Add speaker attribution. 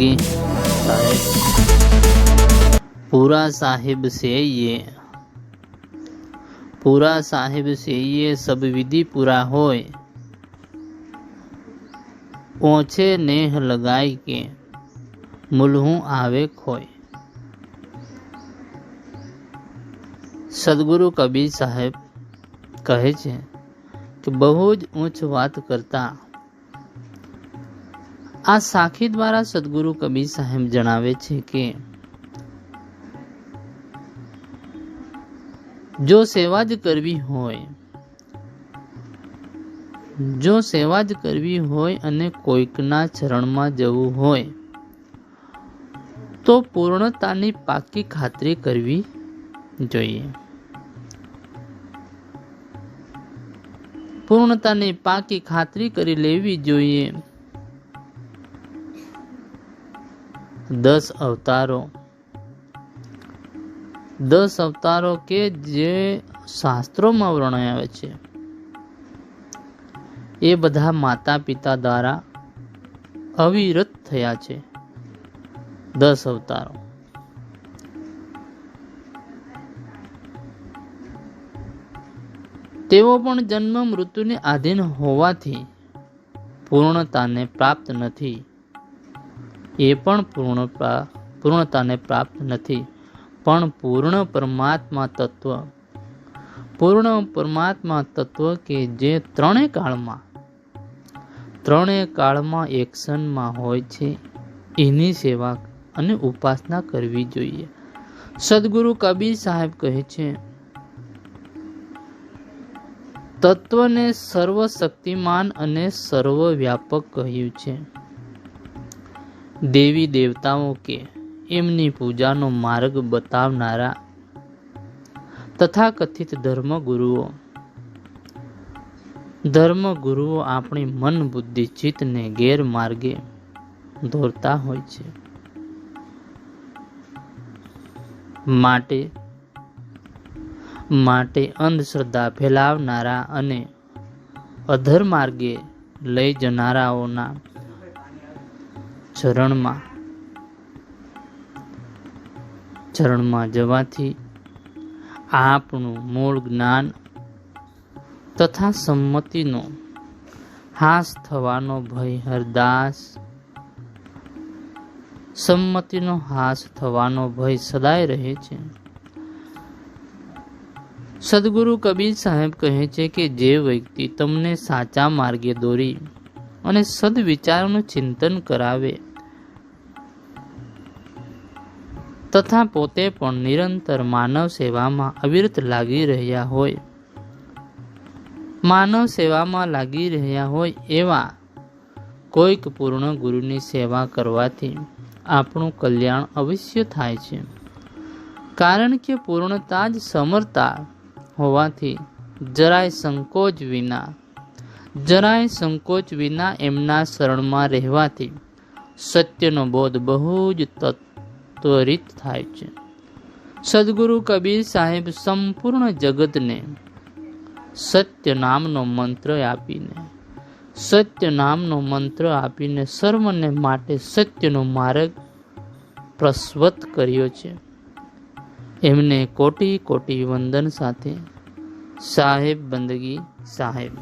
Speaker 1: बंदगी साहेब। पूरा साहिब से ये सब विधि पूरा होय। ओछे नेह लगाई के मुलहू आवे खोय। સદગુરુ કબીર સાહેબ કહે છે કે બહુ જ ઊંચ વાત કરતા આ સાખી દ્વારા સદગુરુ કબીર સાહેબ જણાવે છે કે જો સેવા જ કરવી હોય અને કોઈકના ચરણમાં જવું હોય તો પૂર્ણતાની પાકી ખાતરી કરવી જોઈએ। પૂર્ણતાની પાકી ખાતરી કરી લેવી જોઈએ। 10 અવતારો કે જે શાસ્ત્રોમાં વર્ણવ્યા છે એ બધા માતા પિતા દ્વારા અવિરત થયા છે। 10 અવતારો તેઓ પણ જન્મ મૃત્યુને આધીન હોવાથી પૂર્ણતાને પ્રાપ્ત નથી। એ પણ પૂર્ણતાને પ્રાપ્ત નથી, પણ પૂર્ણ પરમાત્મા તત્વ કે જે ત્રણેય કાળમાં એક્શનમાં હોય છે એની સેવા અને ઉપાસના કરવી જોઈએ। સદગુરુ કબીર સાહેબ કહે છે તત્વને સર્વશક્તિમાન અને સર્વવ્યાપક કહ્યું છે। દેવી દેવતાઓ કે એમની પૂજાનો માર્ગ બતાવનારા તથાકથિત ધર્મગુરુઓ આપણી મન બુદ્ધિ ચિત્તને ગેરમાર્ગે દોરતા હોય છે। માટે અંધશ્રદ્ધા ફેલાવનારા અને અધર માર્ગે લઈ જનારાઓના ચરણમાં જવાથી આપણું મૂળ જ્ઞાન તથા સંમતિનો હાસ થવાનો ભય સદાય રહે છે। સદગુરુ કબીર સાહેબ કહે છે કે જે વ્યક્તિ તમને સાચા માર્ગે દોરી અને સદવિચારોનું ચિંતન કરાવે તથા પોતે પણ નિરંતર માનવ સેવામાં અવિરત લાગી રહ્યા હોય એવા કોઈક પૂર્ણ ગુરુની સેવા કરવાથી આપણું કલ્યાણ અવશ્ય થાય છે। કારણ કે પૂર્ણતા જ સમરતા હોવાથી જરાય સંકોચ વિના એમના શરણમાં રહેવાથી સત્યનો બોધ બહુ જ ત્વરિત થાય છે। સદગુરુ કબીર સાહેબ સંપૂર્ણ જગતને સત્ય નામનો મંત્ર આપીને સર્વને માટે સત્યનો માર્ગ પ્રસ્વત કર્યો છે। એમને કોટી કોટી વંદન સાથે સાહેબ બંદગી સાહેબ।